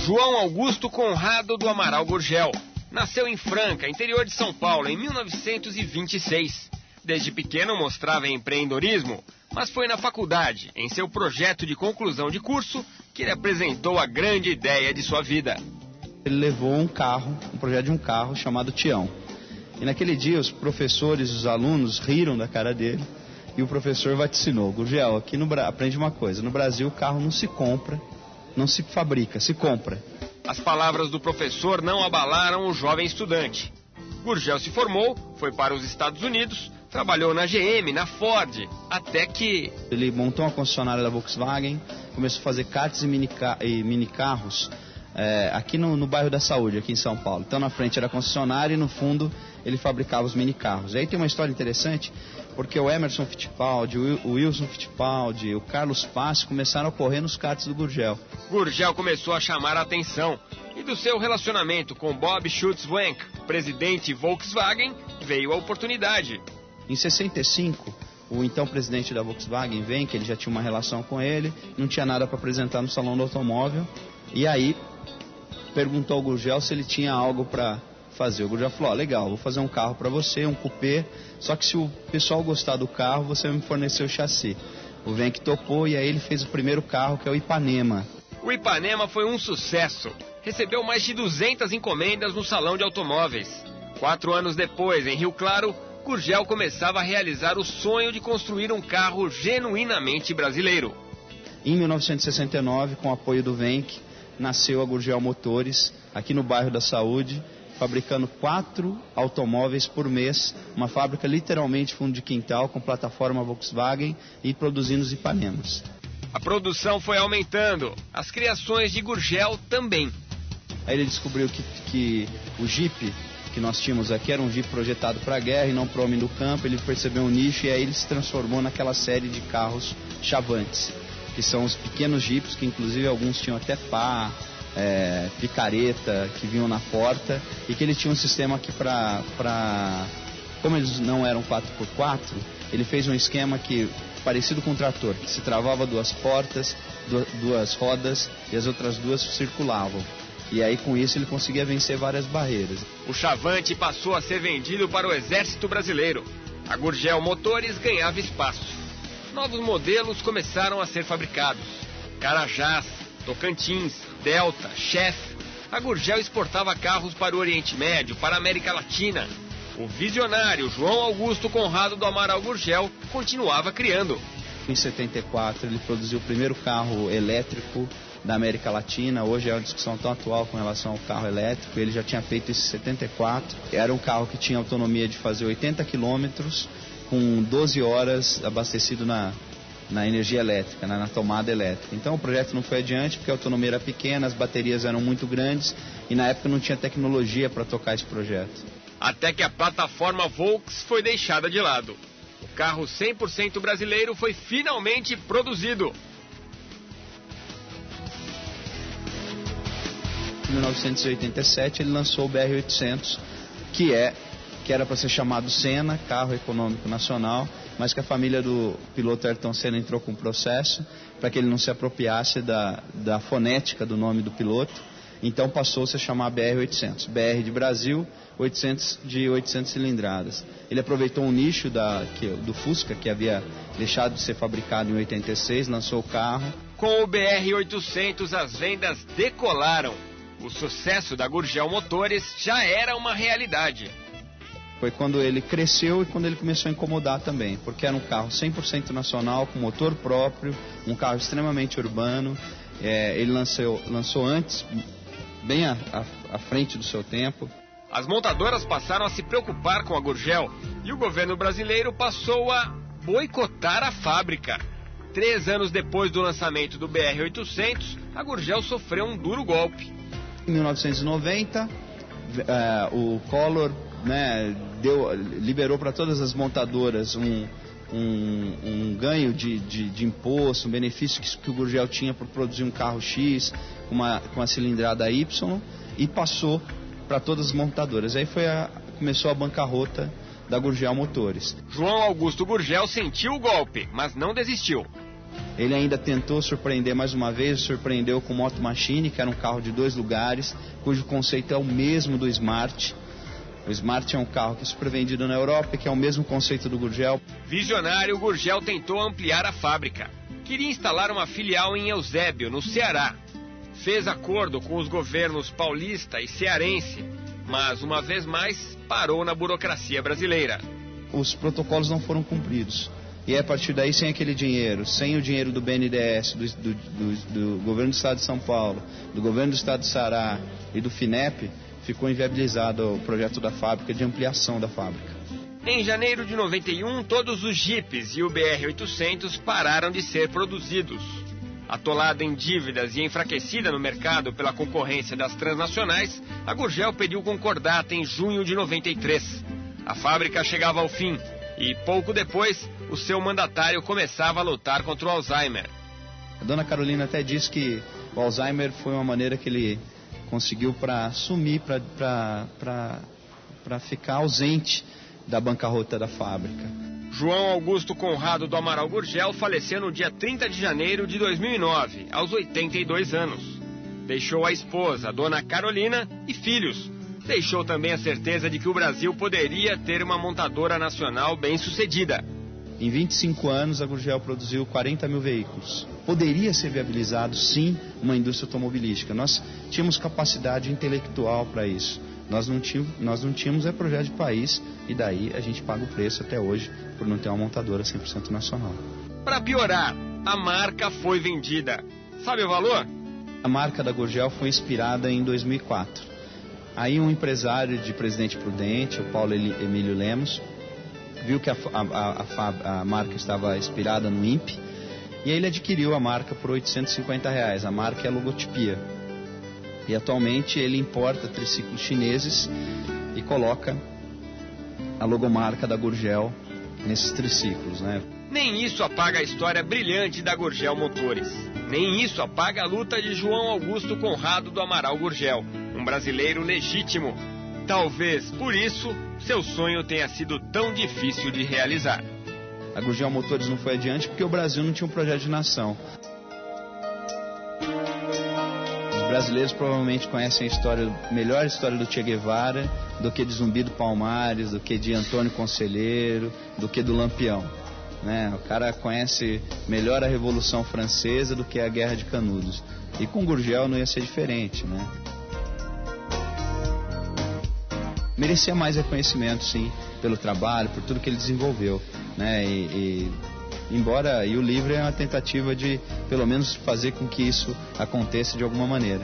João Augusto Conrado do Amaral Gurgel nasceu em Franca, interior de São Paulo, em 1926. Desde pequeno mostrava empreendedorismo, mas foi na faculdade, em seu projeto de conclusão de curso, que ele apresentou a grande ideia de sua vida. Ele levou um projeto de um carro chamado Tião. E naquele dia os professores e os alunos riram da cara dele e o professor vaticinou: Gurgel, aqui aprende uma coisa, no Brasil o carro não se compra, não se fabrica, se compra. As palavras do professor não abalaram o jovem estudante. Gurgel se formou, foi para os Estados Unidos, trabalhou na GM, na Ford, até que... Ele montou uma concessionária da Volkswagen, começou a fazer karts e minicarros aqui no bairro da Saúde, aqui em São Paulo. Então na frente era a concessionária e no fundo ele fabricava os minicarros. E aí tem uma história interessante, porque o Emerson Fittipaldi, o Wilson Fittipaldi, o Carlos Pass começaram a correr nos karts do Gurgel. Gurgel começou a chamar a atenção e do seu relacionamento com Bob Schutz-Wenck, presidente Volkswagen, veio a oportunidade. Em 65, o então presidente da Volkswagen, Wenck, ele já tinha uma relação com ele, não tinha nada para apresentar no salão do automóvel, e aí perguntou ao Gurgel se ele tinha algo para fazer. O Gurgel falou: legal, vou fazer um carro para você, um coupé, só que se o pessoal gostar do carro, você vai me fornecer o chassi. O Wenck topou e aí ele fez o primeiro carro, que é o Ipanema. O Ipanema foi um sucesso. Recebeu mais de 200 encomendas no salão de automóveis. 4 anos depois, em Rio Claro, Gurgel começava a realizar o sonho de construir um carro genuinamente brasileiro. Em 1969, com o apoio do Wenck, nasceu a Gurgel Motores, aqui no bairro da Saúde, fabricando 4 automóveis por mês, uma fábrica literalmente fundo de quintal, com plataforma Volkswagen e produzindo os Ipanemas. A produção foi aumentando, as criações de Gurgel também. Aí ele descobriu que o Jeep que nós tínhamos aqui era um Jeep projetado para a guerra e não para o homem do campo. Ele percebeu um nicho e aí ele se transformou naquela série de carros chavantes, que são os pequenos Jeeps, que inclusive alguns tinham até pá, picareta, que vinham na porta, e que ele tinha um sistema aqui como eles não eram 4x4, ele fez um esquema parecido com um trator, que se travava 2 portas, 2 rodas, e as outras 2 circulavam. E aí com isso ele conseguia vencer várias barreiras. O Chavante passou a ser vendido para o Exército Brasileiro. A Gurgel Motores ganhava espaço. Novos modelos começaram a ser fabricados. Carajás, Tocantins, Delta, Chef. A Gurgel exportava carros para o Oriente Médio, para a América Latina. O visionário João Augusto Conrado do Amaral Gurgel continuava criando. Em 74 ele produziu o primeiro carro elétrico da América Latina. Hoje é uma discussão tão atual com relação ao carro elétrico. Ele já tinha feito isso em 74. Era um carro que tinha autonomia de fazer 80 quilômetros com 12 horas abastecido na energia elétrica, na tomada elétrica. Então o projeto não foi adiante porque a autonomia era pequena, as baterias eram muito grandes e na época não tinha tecnologia para tocar esse projeto. Até que a plataforma Volks foi deixada de lado. O carro 100% brasileiro foi finalmente produzido. Em 1987 ele lançou o BR-800, que era para ser chamado Senna, carro econômico nacional, mas que a família do piloto Ayrton Senna entrou com um processo para que ele não se apropriasse da fonética do nome do piloto, então passou-se a chamar BR-800, BR de Brasil, 800 de 800 cilindradas. Ele aproveitou um nicho do Fusca, que havia deixado de ser fabricado em 86, lançou o carro. Com o BR-800 as vendas decolaram. O sucesso da Gurgel Motores já era uma realidade. Foi quando ele cresceu e quando ele começou a incomodar também, porque era um carro 100% nacional, com motor próprio, um carro extremamente urbano. Ele lançou antes, bem à frente do seu tempo. As montadoras passaram a se preocupar com a Gurgel e o governo brasileiro passou a boicotar a fábrica. 3 anos depois do lançamento do BR-800, a Gurgel sofreu um duro golpe. Em 1990, o Collor liberou para todas as montadoras um ganho de imposto, um benefício que o Gurgel tinha por produzir um carro X com uma cilindrada Y, e passou para todas as montadoras. Aí começou a bancarrota da Gurgel Motores. João Augusto Gurgel sentiu o golpe, mas não desistiu. Ele ainda tentou surpreender mais uma vez, surpreendeu com o Moto Machine, que era um carro de 2 lugares, cujo conceito é o mesmo do Smart. O Smart é um carro que é super vendido na Europa, que é o mesmo conceito do Gurgel. Visionário, o Gurgel tentou ampliar a fábrica. Queria instalar uma filial em Eusébio, no Ceará. Fez acordo com os governos paulista e cearense, mas uma vez mais parou na burocracia brasileira. Os protocolos não foram cumpridos. E a partir daí, sem aquele dinheiro, sem o dinheiro do BNDES, do governo do estado de São Paulo, do governo do estado de Ceará e do FINEP, ficou inviabilizado o projeto da fábrica, de ampliação da fábrica. Em janeiro de 91, todos os Jeeps e o BR-800 pararam de ser produzidos. Atolada em dívidas e enfraquecida no mercado pela concorrência das transnacionais, a Gurgel pediu concordata em junho de 93. A fábrica chegava ao fim e, pouco depois, o seu mandatário começava a lutar contra o Alzheimer. A dona Carolina até disse que o Alzheimer foi uma maneira que ele conseguiu para sumir, para ficar ausente da bancarrota da fábrica. João Augusto Conrado do Amaral Gurgel faleceu no dia 30 de janeiro de 2009, aos 82 anos. Deixou a esposa, a dona Carolina, e filhos. Deixou também a certeza de que o Brasil poderia ter uma montadora nacional bem-sucedida. Em 25 anos, a Gurgel produziu 40 mil veículos. Poderia ser viabilizado, sim, uma indústria automobilística. Nós tínhamos capacidade intelectual para isso. Nós não tínhamos projeto de país, e daí a gente paga o preço até hoje por não ter uma montadora 100% nacional. Para piorar, a marca foi vendida. Sabe o valor? A marca da Gurgel foi inspirada em 2004. Aí um empresário de Presidente Prudente, o Paulo Emílio Lemos, viu que a marca estava inspirada no INPE, e aí ele adquiriu a marca por R$850. A marca é a Logotipia. E atualmente ele importa triciclos chineses e coloca a logomarca da Gurgel nesses triciclos, né? Nem isso apaga a história brilhante da Gurgel Motores. Nem isso apaga a luta de João Augusto Conrado do Amaral Gurgel, um brasileiro legítimo. Talvez por isso seu sonho tenha sido tão difícil de realizar. A Gurgel Motores não foi adiante porque o Brasil não tinha um projeto de nação. Os brasileiros provavelmente conhecem melhor a história do Che Guevara do que de Zumbi do Palmares, do que de Antônio Conselheiro, do que do Lampião, né? O cara conhece melhor a Revolução Francesa do que a Guerra de Canudos. E com Gurgel não ia ser diferente, né? Merecia mais reconhecimento, sim, pelo trabalho, por tudo que ele desenvolveu, né? Embora o livro é uma tentativa de, pelo menos, fazer com que isso aconteça de alguma maneira.